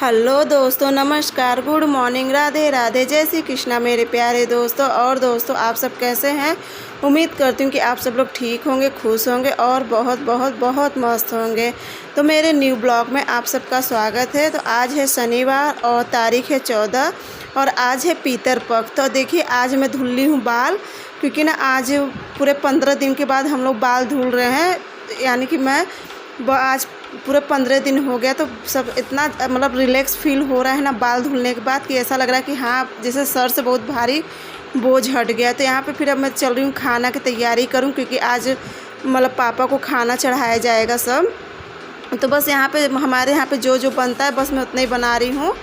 Hello दोस्तों, नमस्कार, good morning, Radhe Radhe, जय श्री कृष्णा मेरे प्यारे दोस्तों। और दोस्तों, आप सब कैसे हैं? उम्मीद करती हूँ कि आप सब लोग ठीक होंगे, खुश होंगे और बहुत बहुत बहुत मस्त होंगे। तो मेरे न्यू ब्लॉग में आप सबका स्वागत है। तो आज है शनिवार और तारीख है 14 और आज है पितर पक्ष। तो देखिए, आज मैं धुल ली हूँ बाल, क्योंकि ना आज पूरे 15 दिन के बाद हम लोग बाल धुल रहे हैं। यानी कि मैं आज पूरे 15 दिन हो गया, तो सब इतना मतलब रिलैक्स फील हो रहा है ना बाल धुलने के बाद, कि ऐसा लग रहा है कि हाँ, जैसे सर से बहुत भारी बोझ हट गया। तो यहाँ पे फिर अब मैं चल रही हूँ खाना की तैयारी करूँ, क्योंकि आज मतलब पापा को खाना चढ़ाया जाएगा सब। तो बस यहाँ पे हमारे यहाँ पे जो जो बनता है बस मैं उतना ही बना रही हूँ,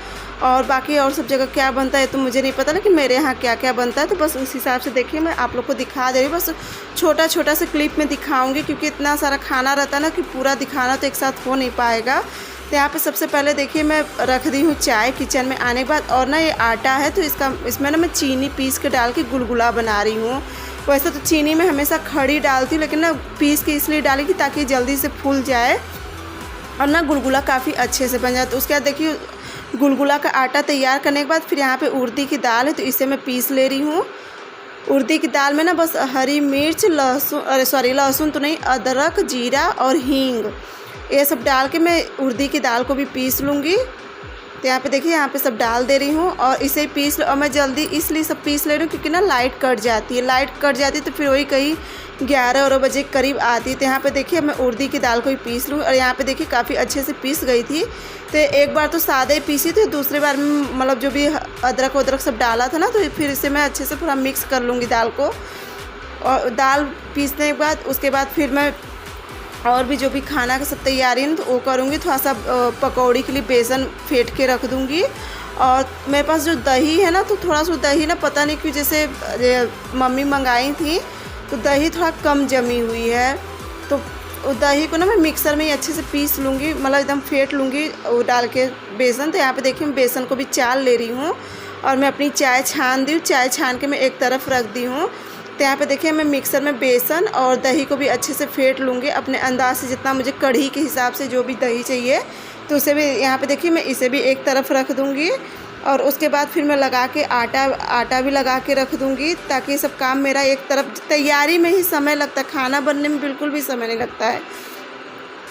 और बाकी और सब जगह क्या बनता है तो मुझे नहीं पता, लेकिन मेरे यहाँ क्या क्या बनता है तो बस उस हिसाब से देखिए मैं आप लोग को दिखा दे रही हूँ। बस छोटा छोटा से क्लिप में दिखाऊंगी, क्योंकि इतना सारा खाना रहता है ना कि पूरा दिखाना तो एक साथ हो नहीं पाएगा। तो यहाँ पे सबसे पहले देखिए मैं रख दी हूँ चाय किचन में आने के बाद, और ना ये आटा है तो इसमें ना मैं चीनी पीस के डाल के गुलगुला बना रही हूँ। वैसे तो चीनी में हमेशा खड़ी डालती हूँ, लेकिन ना पीस के इसलिए डाली कि ताकि जल्दी से फूल जाए और ना गुलगुला काफ़ी अच्छे से बन जाए। तो उसके बाद देखिए गुलगुला का आटा तैयार करने के बाद फिर यहाँ पे उड़दी की दाल है, तो इसे मैं पीस ले रही हूँ। उड़दी की दाल में ना बस हरी मिर्च, लहसुन तो नहीं, अदरक, जीरा और हींग, ये सब डाल के मैं उड़दी की दाल को भी पीस लूँगी। तो यहाँ पे देखिए यहाँ पे सब डाल दे रही हूँ और इसे पीस लो। और मैं जल्दी इसलिए सब पीस ले रही हूँ क्योंकि ना लाइट कट जाती है, तो फिर वही कहीं 11 बजे करीब आती है। तो यहाँ पे देखिए मैं उड़दी की दाल को ही पीस लूँ, और यहाँ पे देखिए काफ़ी अच्छे से पीस गई थी। तो एक बार तो सादे ही पीसी थी, दूसरी बार में मतलब जो भी अदरक वदरक सब डाला था ना, तो फिर इसे मैं अच्छे से पूरा मिक्स कर लूँगी दाल को। और दाल पीसने के बाद उसके बाद फिर मैं और भी जो भी खाना का सब तैयारी है तो वो करूँगी। थोड़ा सा पकौड़ी के लिए बेसन फेंट के रख दूँगी। और मेरे पास जो दही है ना, तो थोड़ा सा दही ना पता नहीं क्यों, जैसे मम्मी मंगाई थी तो दही थोड़ा कम जमी हुई है, तो दही को ना मैं मिक्सर में ही अच्छे से पीस लूँगी, मतलब एकदम फेंट लूँगी वो डाल के बेसन। तो यहाँ पे देखिए मैं बेसन को भी चाल ले रही हूँ और मैं अपनी चाय छान दी हूँ। चाय छान के मैं एक तरफ रख दी हूँ। तो यहाँ पे देखिए मैं मिक्सर में बेसन और दही को भी अच्छे से फेंट लूँगी अपने अंदाज से, जितना मुझे कढ़ी के हिसाब से जो भी दही चाहिए तो उसे भी यहाँ पे देखिए मैं इसे भी एक तरफ रख दूँगी। और उसके बाद फिर मैं लगा के आटा भी लगा के रख दूँगी, ताकि सब काम मेरा एक तरफ, तैयारी में ही समय लगता है, खाना बनने में बिल्कुल भी समय नहीं लगता है।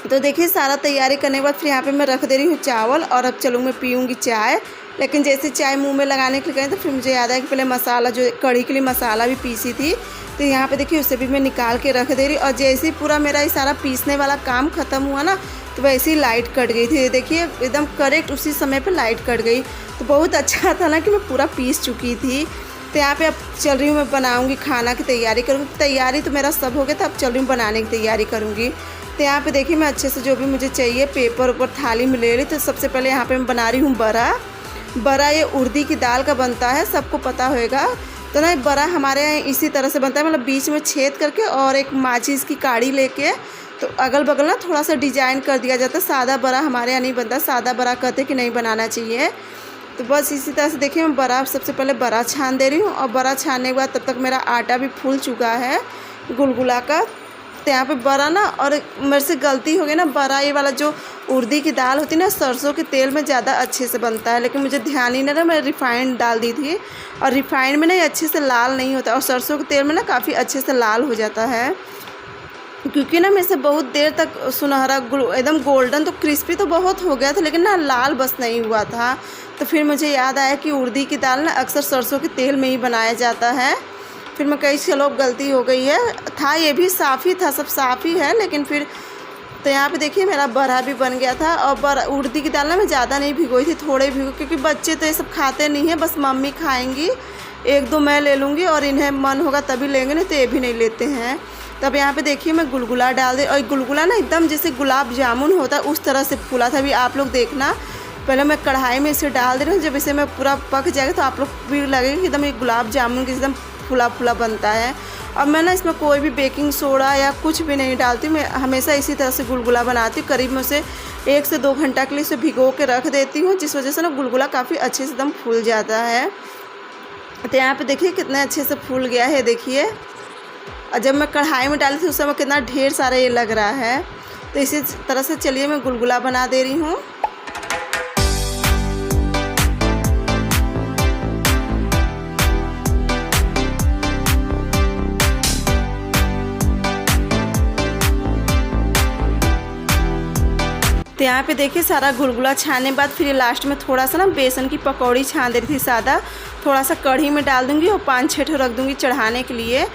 तो देखिए सारा तैयारी करने के बाद फिर यहाँ पे मैं रख दे रही हूँ चावल, और अब चलूँ मैं पीऊँगी चाय। लेकिन जैसे चाय मुंह में लगाने के लिए गए तो फिर मुझे याद आया कि पहले मसाला, जो कढ़ी के लिए मसाला भी पीसी थी, तो यहाँ पे देखिए उसे भी मैं निकाल के रख दे रही। और जैसे ही पूरा मेरा ये सारा पीसने वाला काम ख़त्म हुआ ना, तो वैसे ही लाइट कट गई थी। देखिए एकदम करेक्ट उसी समय पर लाइट कट गई, तो बहुत अच्छा था ना कि मैं पूरा पीस चुकी थी। तो यहाँ पे अब चल रही हूँ मैं बनाऊँगी, खाना की तैयारी करूँगी। तैयारी तो मेरा सब हो गया था, अब चल रही हूँ बनाने की तैयारी करूँगी। तो यहाँ पे देखिए मैं अच्छे से जो भी मुझे चाहिए पेपर ऊपर थाली में ले ली। तो सबसे पहले यहाँ पे मैं बना रही हूँ बड़ा ये उड़दी की दाल का बनता है, सबको पता होगा। तो ना बड़ा हमारे यहाँ इसी तरह से बनता है, मतलब बीच में छेद करके और एक माचिस की काड़ी लेके तो अगल बगल ना थोड़ा सा डिजाइन कर दिया जाता है। सादा बड़ा हमारे यहाँ नहीं बनता, सादा बड़ा कहते कि नहीं बनाना चाहिए। तो बस इसी तरह से देखिए मैं बड़ा सबसे पहले बड़ा छान दे रही हूँ, और बड़ा छानने के बाद तब तक मेरा आटा भी फूल चुका है गुलगुला का। तो यहाँ पे बड़ा ना, और मेरे से गलती हो गई ना, बड़ा ये वाला जो उड़दी की दाल होती है ना, सरसों के तेल में ज़्यादा अच्छे से बनता है, लेकिन मुझे ध्यान ही नहीं रहा, मैं रिफ़ाइंड डाल दी थी। और रिफ़ाइंड में ना ये अच्छे से लाल नहीं होता, और सरसों के तेल में ना काफ़ी अच्छे से लाल हो जाता है। क्योंकि ना मैं से बहुत देर तक सुनहरा एकदम गोल्डन, तो क्रिस्पी तो बहुत हो गया था, लेकिन ना लाल बस नहीं हुआ था। तो फिर मुझे याद आया कि उड़दी की दाल ना अक्सर सरसों के तेल में ही बनाया जाता है। फिर मैं कही चलो गलती हो गई है, था ये भी साफ़ ही था, सब साफ़ ही है, लेकिन फिर तो यहाँ पे देखिए मेरा बड़ा भी बन गया था। और उड़दी की दाल ना मैं ज़्यादा नहीं भिगोई थी, थोड़े भिगो, क्योंकि बच्चे तो ये सब खाते नहीं हैं, बस मम्मी खाएंगी, 1-2 मैं ले लूँगी, और इन्हें मन होगा तभी लेंगे, नहीं तो ये भी नहीं लेते हैं। तब यहाँ पे देखिए मैं गुलगुला डाल दे, और गुलगुला ना एकदम जैसे गुलाब जामुन होता है उस तरह से फूला था। अभी आप लोग देखना, पहले मैं कढ़ाई में इसे डाल दे रही हूँ, जब इसे मैं पूरा पक जाएगा तो आप लोग भी लगेगा कि एकदम ये गुलाब जामुन की एकदम फूला फूला बनता है। अब मैं ना इसमें कोई भी बेकिंग सोडा या कुछ भी नहीं डालती, मैं हमेशा इसी तरह से गुलगुला बनाती हूँ। करीब मैं उसे 1 से 2 घंटा के लिए इसे भिगो के रख देती हूँ, जिस वजह से ना गुलगुला काफ़ी अच्छे से एकदम फूल जाता है। तो यहाँ पे देखिए कितने अच्छे से फूल गया है, देखिए। और जब मैं कढ़ाई में डाली थी उस समय कितना ढेर सारा ये लग रहा है। तो इसी तरह से चलिए मैं गुलगुला बना दे रही हूँ। तो यहाँ पे देखिए सारा गुलगुला छानने के बाद फिर लास्ट में थोड़ा सा ना बेसन की पकौड़ी छान दे रही थी सादा, थोड़ा सा कढ़ी में डाल दूँगी और 5-6 ठो रख दूँगी चढ़ाने के लिए।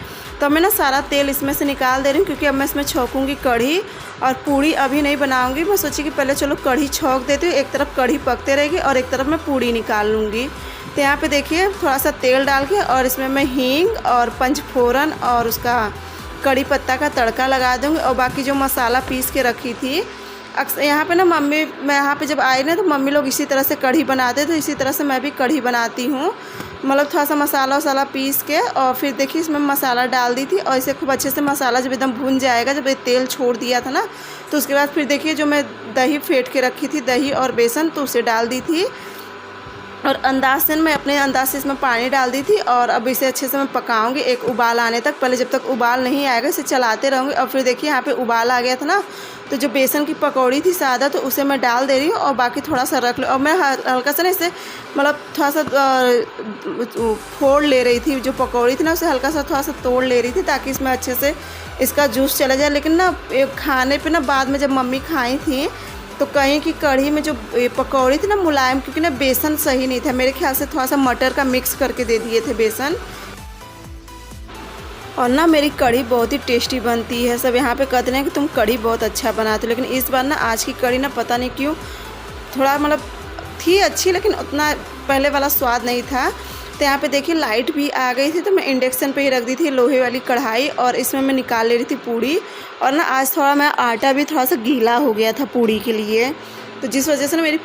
तो मैं ना सारा तेल इसमें से निकाल दे रही हूँ क्योंकि अब मैं इसमें छौंकूँगी कढ़ी, और पूड़ी अभी नहीं बनाऊँगी। मैं सोची कि पहले चलो कढ़ी छौंक देती हूँ, एक तरफ कढ़ी पकते रहेगी और एक तरफ मैं पूड़ी निकाल लूँगी। तो यहाँ पे देखिए थोड़ा सा तेल डाल के और इसमें मैं हींग और पंचफोरन और उसका कड़ी पत्ता का तड़का लगा दूँगी, और बाकी जो मसाला पीस के रखी थी। अक्सर यहाँ पे ना मम्मी, मैं यहाँ पे जब आई ना तो मम्मी लोग इसी तरह से कढ़ी बनाते, तो इसी तरह से मैं भी कढ़ी बनाती हूँ। मतलब थोड़ा सा मसाला वसाला पीस के और फिर देखिए इसमें मसाला डाल दी थी, और इसे खूब अच्छे से मसाला जब एकदम भून जाएगा, जब ये तेल छोड़ दिया था ना, तो उसके बाद फिर देखिए जो मैं दही फेंट के रखी थी, दही और बेसन, तो उसे डाल दी थी। और अंदाज से मैं अपने अंदाज से इसमें पानी डाल दी थी, और अब इसे अच्छे से मैं पकाऊंगी एक उबाल आने तक। पहले जब तक उबाल नहीं आएगा इसे चलाते रहूँगी। और फिर देखिए यहाँ पे उबाल आ गया था ना, तो जो बेसन की पकौड़ी थी सादा, तो उसे मैं डाल दे रही हूँ और बाकी थोड़ा सा रख लो। और मैं हल्का सा ना इसे मतलब थोड़ा सा फोड़ ले रही थी, जो पकौड़ी थी ना उसे हल्का सा थोड़ा सा तोड़ ले रही थी ताकि इसमें अच्छे से इसका जूस चला जाए। लेकिन ना खाने पर ना बाद में जब मम्मी खाई थी तो कहीं की कढ़ी में जो पकौड़ी थी ना मुलायम, क्योंकि ना बेसन सही नहीं था मेरे ख्याल से, थोड़ा सा मटर का मिक्स करके दे दिए थे बेसन। और ना मेरी कढ़ी बहुत ही टेस्टी बनती है। सब यहाँ पे कहते हैं कि तुम कढ़ी बहुत अच्छा बनाते हो, लेकिन इस बार ना आज की कढ़ी ना पता नहीं क्यों थोड़ा मतलब थी अच्छी, लेकिन उतना पहले वाला स्वाद नहीं था। तो यहाँ पे देखिए लाइट भी आ गई थी, तो मैं इंडक्शन पे ही रख दी थी लोहे वाली कढ़ाई, और इसमें मैं निकाल ले रही थी पूड़ी। और ना आज थोड़ा मैं आटा भी थोड़ा सा गीला हो गया था पूड़ी के लिए, तो जिस वजह से ना मेरी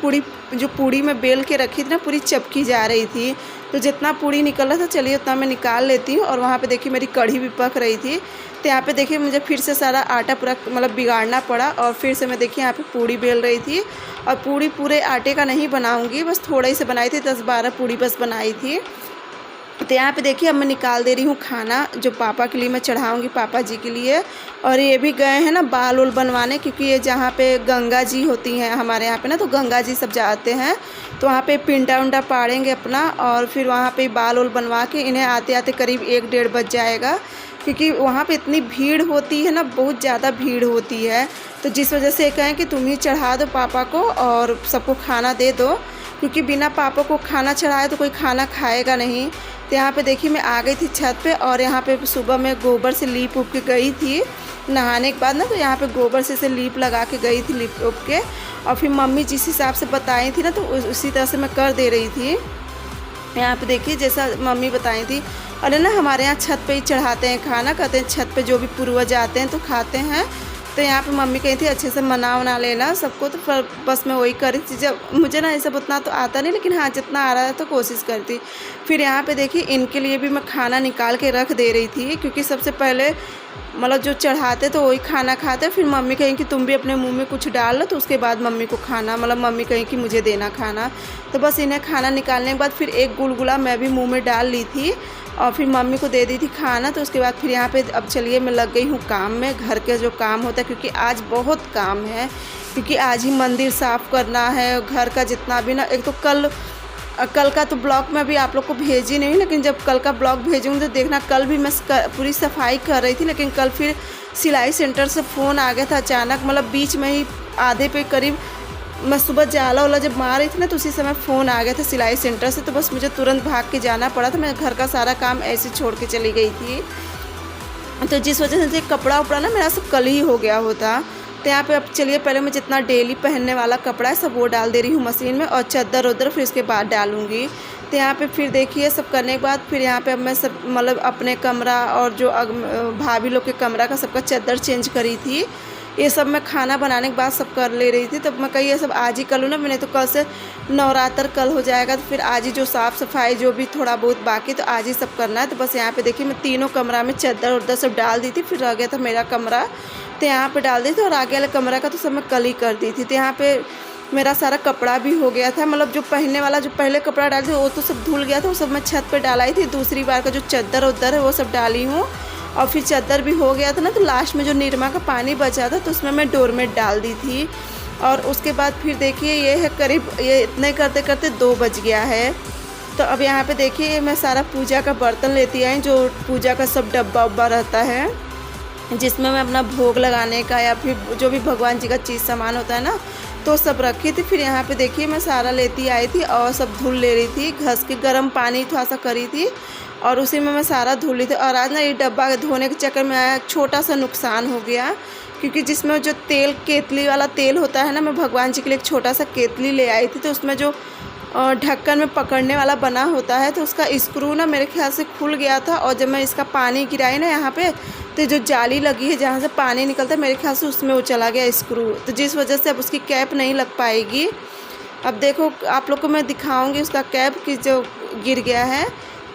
पूड़ी मैं बेल के रखी थी ना पूरी चपकी जा रही थी। तो जितना पूड़ी निकल रहा था चलिए उतना मैं निकाल लेती हूँ। और वहाँ पे देखिए मेरी कढ़ी भी पक रही थी। तो यहाँ पे देखिए मुझे फिर से सारा आटा पूरा मतलब बिगाड़ना पड़ा, और फिर से मैं देखिए यहाँ पे पूड़ी बेल रही थी। और पूड़ी पूरे आटे का नहीं बनाऊँगी, बस थोड़ा ही से बनाई थी, 10-12 पूड़ी बस बनाई थी। तो यहाँ पे देखिए अब मैं निकाल दे रही हूँ खाना, जो पापा के लिए मैं चढ़ाऊँगी, पापा जी के लिए। और ये भी गए हैं ना बाल उल बनवाने, क्योंकि ये जहाँ पे गंगा जी होती हैं हमारे यहाँ पे ना, तो गंगा जी सब जाते हैं, तो वहाँ पे पिंडा उंडा पाड़ेंगे अपना, और फिर वहाँ पे बाल उल बनवा के इन्हें आते आते करीब 1-1:30 बज जाएगा, क्योंकि वहाँ पे इतनी भीड़ होती है ना, बहुत ज़्यादा भीड़ होती है। तो जिस वजह से कहें कि तुम ही चढ़ा दो पापा को और सबको खाना दे दो, क्योंकि बिना पापा को खाना चढ़ाए तो कोई खाना खाएगा नहीं। तो यहाँ पे देखिए मैं आ गई थी छत पे, और यहाँ पे सुबह मैं गोबर से लीप उप के गई थी नहाने के बाद ना, तो यहाँ पे गोबर से लीप लगा के गई थी, लीप उप के। और फिर मम्मी जिस हिसाब से बताई थी ना, तो उसी तरह से मैं कर दे रही थी। यहाँ पे देखिए जैसा मम्मी बताई थी। अरे ना हमारे यहाँ छत पे ही चढ़ाते हैं खाना, कहते हैं छत पे जो भी पूर्वज आते हैं तो खाते हैं। तो यहाँ पे मम्मी कही थी अच्छे से मना वना लेना सबको, तो फिर बस मैं वही करी थी। जब मुझे ना ये सब उतना तो आता नहीं, लेकिन हाँ जितना आ रहा है तो कोशिश करती। फिर यहाँ पे देखिए इनके लिए भी मैं खाना निकाल के रख दे रही थी, क्योंकि सबसे पहले मतलब जो चढ़ाते तो वही खाना खाते। फिर मम्मी कहीं कि तुम भी अपने मुंह में कुछ डाल लो, तो उसके बाद मम्मी को खाना, मतलब मम्मी कहीं कि मुझे देना खाना। तो बस इन्हें खाना निकालने के बाद फिर एक गुलगुला मैं भी मुँह में डाल ली थी, और फिर मम्मी को दे दी थी खाना। तो उसके बाद फिर यहाँ पे अब चलिए मैं लग गई हूँ काम में, घर के जो काम होता है, क्योंकि आज बहुत काम है, क्योंकि आज ही मंदिर साफ़ करना है, घर का जितना भी ना। एक तो कल का तो ब्लॉग में भी आप लोग को भेजी नहीं, लेकिन जब कल का ब्लॉग भेजूँगी तो देखना, कल भी मैं पूरी सफाई कर रही थी, लेकिन कल फिर सिलाई सेंटर से फ़ोन आ गया था अचानक, मतलब बीच में ही आधे पे करीब मैं सुबह जाला वाला जब मार रही थी ना, तो उसी समय फ़ोन आ गया था सिलाई सेंटर से। तो बस मुझे तुरंत भाग के जाना पड़ा था, मैं घर का सारा काम ऐसे छोड़ के चली गई थी। तो जिस वजह से कपड़ा उपड़ा ना मेरा सब कल ही हो गया होता। तो यहाँ पे अब चलिए पहले मैं जितना डेली पहनने वाला कपड़ा है सब वो डाल दे रही हूँ मशीन में, और चादर उधर फिर उसके बाद डालूँगी। तो यहाँ पे फिर देखिए सब करने के बाद फिर यहाँ पे अब मैं सब मतलब अपने कमरा और जो भाभी लोग के कमरा का सबका चादर चेंज करी थी। ये सब मैं खाना बनाने के बाद सब कर ले रही थी। तब मैं कही ये सब आज ही कर लूँ ना, मैंने तो कल से नवरात्र कल हो जाएगा, तो फिर आज ही जो साफ़ सफाई जो भी थोड़ा बहुत बाकी तो आज ही सब करना है। तो बस यहाँ पे देखिए मैं तीनों कमरा में चादर उधर सब डाल दी थी, फिर रह गया था मेरा कमरा, तो यहाँ पे डाल दी थी, और आगे वाले कमरा का तो सब मैं कल ही कर दी थी। तो यहाँ पे मेरा सारा कपड़ा भी हो गया था, मतलब जो पहनने वाला जो पहले कपड़ा डाली थी वो तो सब धुल गया था, वो सब मैं छत पे डालाई थी। दूसरी बार का जो चादर उधर है वो सब डाली हूँ, और फिर चादर भी हो गया था ना, तो लास्ट में जो निरमा का पानी बचा था तो उसमें मैं डोरमेट डाल दी थी। और उसके बाद फिर देखिए ये है करीब ये इतने करते करते 2 बज गया है। तो अब यहाँ पे देखिए मैं सारा पूजा का बर्तन लेती आई, जो पूजा का सब डब्बा उब्बा रहता है, जिसमें मैं अपना भोग लगाने का या फिर जो भी भगवान जी का चीज़ सामान होता है ना, तो सब रखी थी। फिर यहाँ पे देखिए मैं सारा लेती आई थी और सब धुल ले रही थी, घस के गर्म पानी थोड़ा सा करी थी और उसी में मैं सारा धुल ली थी। और आज ना ये डब्बा धोने के चक्कर में छोटा सा नुकसान हो गया, क्योंकि जिसमें जो तेल केतली वाला तेल होता है ना, मैं भगवान जी के लिए एक छोटा सा केतली ले आई थी। तो उसमें जो ढक्कन में पकड़ने वाला बना होता है, तो उसका स्क्रू ना मेरे ख्याल से खुल गया था। और जब मैं इसका पानी गिराई ना यहाँ पे, तो जो जाली लगी है जहाँ से पानी निकलता है, मेरे ख्याल से उसमें वो चला गया स्क्रू, तो जिस वजह से अब उसकी कैप नहीं लग पाएगी। अब देखो आप लोग को मैं दिखाऊंगी उसका कैप कि जो गिर गया है।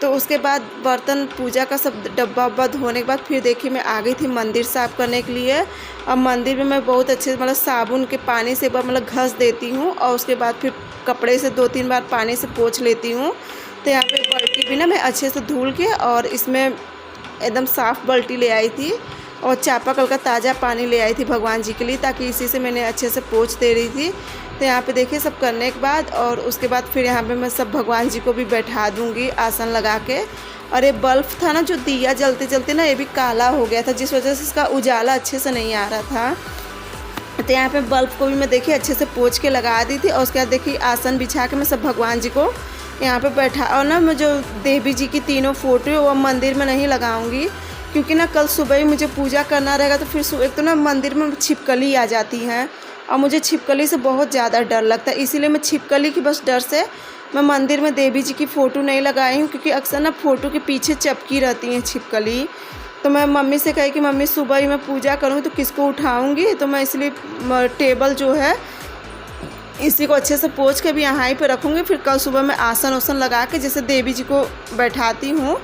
तो उसके बाद बर्तन पूजा का सब डब्बा वब्बा धोने के बाद फिर देखिए मैं आ गई थी मंदिर साफ़ करने के लिए। अब मंदिर में मैं बहुत अच्छे मतलब साबुन के पानी से एक बार मतलब घस देती हूँ और उसके बाद फिर कपड़े से 2-3 बार पानी से पोंछ लेती हूँ। तो यहाँ पे बाल्टी भी ना मैं अच्छे से धुल के और इसमें एकदम साफ़ बाल्टी ले आई थी और चापाकल का ताज़ा पानी ले आई थी भगवान जी के लिए, ताकि इसी से मैंने अच्छे से पोंछ दे रही थी। तो यहाँ पे देखिए सब करने के बाद और उसके बाद फिर यहाँ पे मैं सब भगवान जी को भी बैठा दूँगी आसन लगा के। और ये बल्ब था ना जो दिया जलते जलते ना ये भी काला हो गया था, जिस वजह से इसका उजाला अच्छे से नहीं आ रहा था। तो यहाँ पे बल्ब को भी मैं देखिए अच्छे से पोंछ के लगा दी थी। और उसके बाद देखिए आसन बिछा के मैं सब भगवान जी को यहाँ पे बैठा। और ना मैं जो देवी जी की तीनों फ़ोटो है वो मंदिर में नहीं लगाऊंगी, क्योंकि ना कल सुबह ही मुझे पूजा करना रहेगा। तो फिर एक तो ना मंदिर में छिपकली आ जाती हैं और मुझे छिपकली से बहुत ज़्यादा डर लगता है, इसीलिए मैं छिपकली की बस डर से मैं मंदिर में देवी जी की फ़ोटो नहीं लगाई हूँ, क्योंकि अक्सर ना फ़ोटो के पीछे चिपकी रहती हैं छिपकली। तो मैं मम्मी से कही कि मम्मी सुबह ही मैं पूजा करूँगी तो किसको उठाऊँगी, तो मैं इसलिए टेबल जो है इसी को अच्छे से पोंछ के भी यहाँ ही पे रखूँगी। फिर कल सुबह मैं आसन वासन लगा के जैसे देवी जी को बैठाती हूँ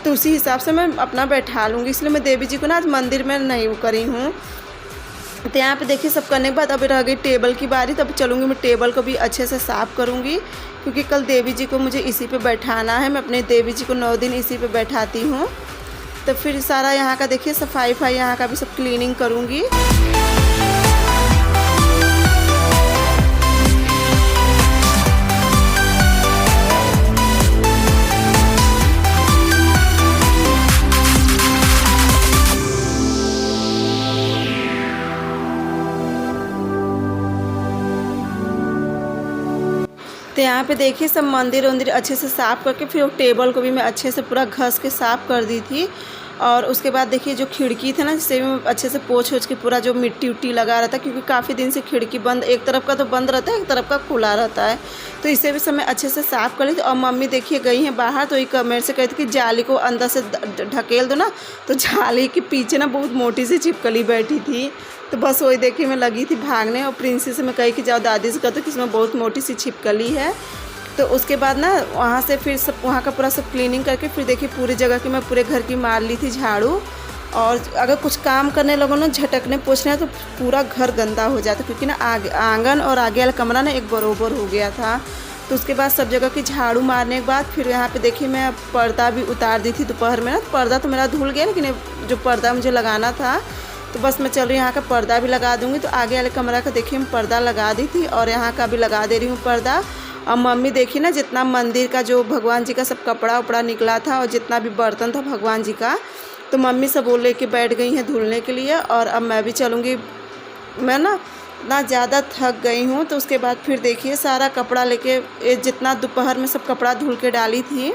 तो उसी हिसाब से मैं अपना बैठा लूँगी, इसलिए मैं देवी जी को ना आज मंदिर में नहीं करी हूँ। तो यहाँ पे देखिए सब करने के बाद अब रह गई टेबल की बारी। तब चलूँगी मैं टेबल को भी अच्छे से साफ़ करूँगी, क्योंकि कल देवी जी को मुझे इसी पे बैठाना है। मैं अपने देवी जी को 9 दिन इसी पे बैठाती हूँ। तो फिर सारा यहाँ का देखिए सफाई यहाँ का भी सब क्लीनिंग करूँगी। तो यहाँ पे देखिए सब मंदिर अच्छे से साफ़ करके फिर टेबल को भी मैं अच्छे से पूरा घस के साफ़ कर दी थी। और उसके बाद देखिए जो खिड़की थी ना, जिससे भी मैं अच्छे से पोंछ के पूरा जो मिट्टी उट्टी लगा रहता है, क्योंकि काफ़ी दिन से खिड़की बंद, एक तरफ का तो बंद रहता है, एक तरफ का खुला रहता है, तो इससे भी सब मैं अच्छे से साफ़ कर ली थी। और मम्मी देखिए गई हैं बाहर, तो एक मेरे से कहती कि जाली को अंदर से ढकेल दो ना, तो जाली के पीछे ना बहुत मोटी सी छिपकली बैठी थी। तो बस वही देखिए मैं लगी थी भागने और प्रिंसी से मैं कही कि जाओ दादी से कहते कि इसमें बहुत मोटी सी छिपकली है। तो उसके बाद ना वहाँ से फिर सब वहाँ का पूरा सब क्लीनिंग करके फिर देखिए पूरी जगह की मैं पूरे घर की मार ली थी झाड़ू। और अगर कुछ काम करने लगो ना झटकने पोंछने तो पूरा घर गंदा हो जाता, क्योंकि ना आंगन और आगे वाला कमरा ना एक बरोबर हो गया था। तो उसके बाद सब जगह की झाड़ू मारने के बाद फिर यहाँ पे देखिए मैं पर्दा भी उतार दी थी दोपहर में ना। पर्दा तो मेरा धुल गया, लेकिन जो पर्दा मुझे लगाना था तो बस मैं चल रही हूँ यहाँ का पर्दा भी लगा दूँगी। तो आगे वाले कमरा का देखिए मैं पर्दा लगा दी थी और यहाँ का भी लगा दे रही हूँ पर्दा। और मम्मी देखिए ना जितना मंदिर का जो भगवान जी का सब कपड़ा उपड़ा निकला था और जितना भी बर्तन था भगवान जी का, तो मम्मी सब वो लेके बैठ गई हैं धुलने के लिए। और अब मैं भी चलूँगी। मैं ना ज़्यादा थक गई हूँ। तो उसके बाद फिर देखिए सारा कपड़ा लेके जितना दोपहर में सब कपड़ा धुल के डाली थी,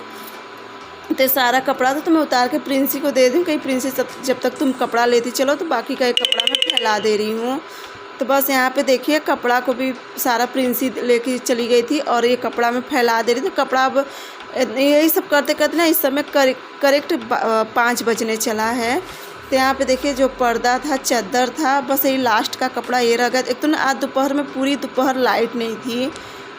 तो सारा कपड़ा तो मैं उतार के प्रिंसी को दे दूँ, कहीं प्रिंसी जब तक तुम कपड़ा लेती चलो, तो बाकी का एक कपड़ा मैं फैला दे रही हूँ। तो बस यहाँ पे देखिए कपड़ा को भी सारा प्रिंसी लेके चली गई थी और ये कपड़ा मैं फैला दे रही थी। कपड़ा अब यही सब करते करते ना इस समय करेक्ट 5 बजने चला है। तो यहाँ पे देखिए जो पर्दा था चादर था, बस यही लास्ट का कपड़ा ये रह गया। एक तो ना आज दोपहर में पूरी दोपहर लाइट नहीं थी,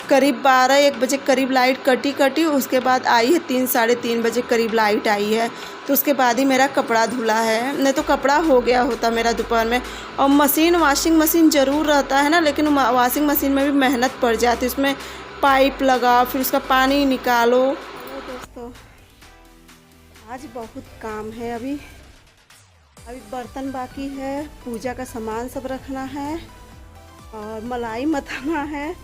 करीब 12-1 बजे करीब लाइट कटी। उसके बाद आई है 3-3:30 बजे करीब लाइट आई है। तो उसके बाद ही मेरा कपड़ा धुला है, नहीं तो कपड़ा हो गया होता मेरा दोपहर में। और वाशिंग मशीन ज़रूर रहता है ना, लेकिन वॉशिंग मशीन में भी मेहनत पड़ जाती है, उसमें पाइप लगाओ फिर उसका पानी निकालो। दोस्तों आज बहुत काम है। अभी बर्तन बाकी है, पूजा का सामान सब रखना है और मलाई मथाना है,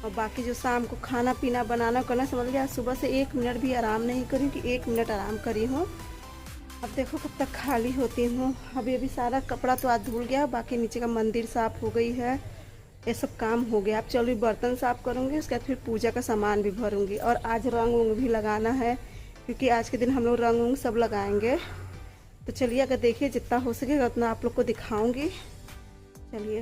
और बाकी जो शाम को खाना पीना बनाना करना। समझ लिया सुबह से 1 मिनट भी आराम नहीं करी कि 1 मिनट आराम करी हूँ। अब देखो कब तक खाली होती हूँ। अभी सारा कपड़ा तो आज धुल गया, बाकी नीचे का मंदिर साफ़ हो गई है। ये सब काम हो गया। अब चलो बर्तन साफ़ करूँगी, उसके बाद फिर पूजा का सामान भी भरूँगी। और आज रंग उंग भी लगाना है, क्योंकि आज के दिन हम लोग रंग उंग सब लगाएंगे। तो चलिए, अगर देखिए जितना हो सकेगा उतना आप लोग को दिखाऊंगी। चलिए,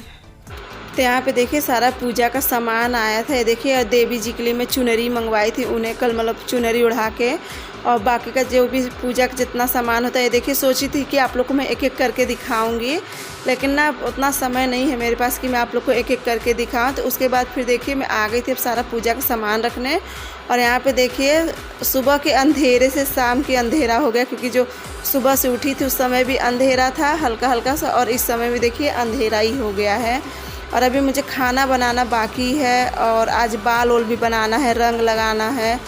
तो यहाँ पे देखिए सारा पूजा का सामान आया था। ये देखिए देवी जी के लिए मैं चुनरी मंगवाई थी, उन्हें कल मतलब चुनरी उड़ा के, और बाकी का जो भी पूजा का जितना सामान होता है, ये देखिए सोची थी कि आप लोग को मैं एक एक करके दिखाऊंगी, लेकिन ना उतना समय नहीं है मेरे पास कि मैं आप लोग को एक एक करके दिखाऊं। तो उसके बाद फिर देखिए मैं आ गई थी अब सारा पूजा का सामान रखने। और यहाँ पे देखिए सुबह के अंधेरे से शाम के अंधेरा हो गया, क्योंकि जो सुबह से उठी थी उस समय भी अंधेरा था हल्का हल्का सा, और इस समय भी देखिए अंधेरा ही हो गया है। और अभी मुझे खाना बनाना बाकी है, और आज बाल ओल भी बनाना है, रंग लगाना है।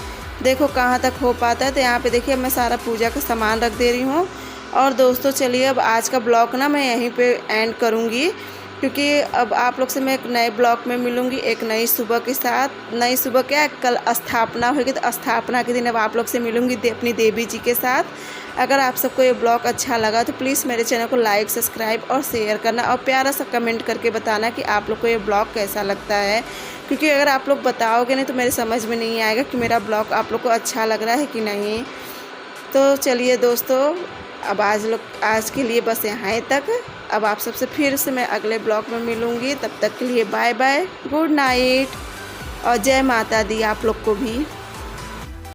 देखो कहाँ तक हो पाता है। तो यहाँ पे देखिए मैं सारा पूजा का सामान रख दे रही हूँ। और दोस्तों चलिए, अब आज का ब्लॉग ना मैं यहीं पे एंड करूँगी, क्योंकि अब आप लोग से मैं एक नए ब्लॉग में मिलूँगी एक नई सुबह के साथ। नई सुबह क्या, कल स्थापना होगी, तो स्थापना के दिन अब आप लोग से मिलूँगी अपनी देवी जी के साथ। अगर आप सबको ये ब्लॉग अच्छा लगा तो प्लीज़ मेरे चैनल को लाइक, सब्सक्राइब और शेयर करना, और प्यारा सा कमेंट करके बताना कि आप लोग को ये ब्लॉग कैसा लगता है। क्योंकि अगर आप लोग बताओगे नहीं तो मेरे समझ में नहीं आएगा कि मेरा ब्लॉग आप लोग को अच्छा लग रहा है कि नहीं। तो चलिए दोस्तों, अब आज के लिए बस यहाँ तक। अब आप सबसे फिर से मैं अगले ब्लॉग में मिलूँगी। तब तक के लिए बाय बाय, गुड नाइट, और जय माता दी आप लोग को भी।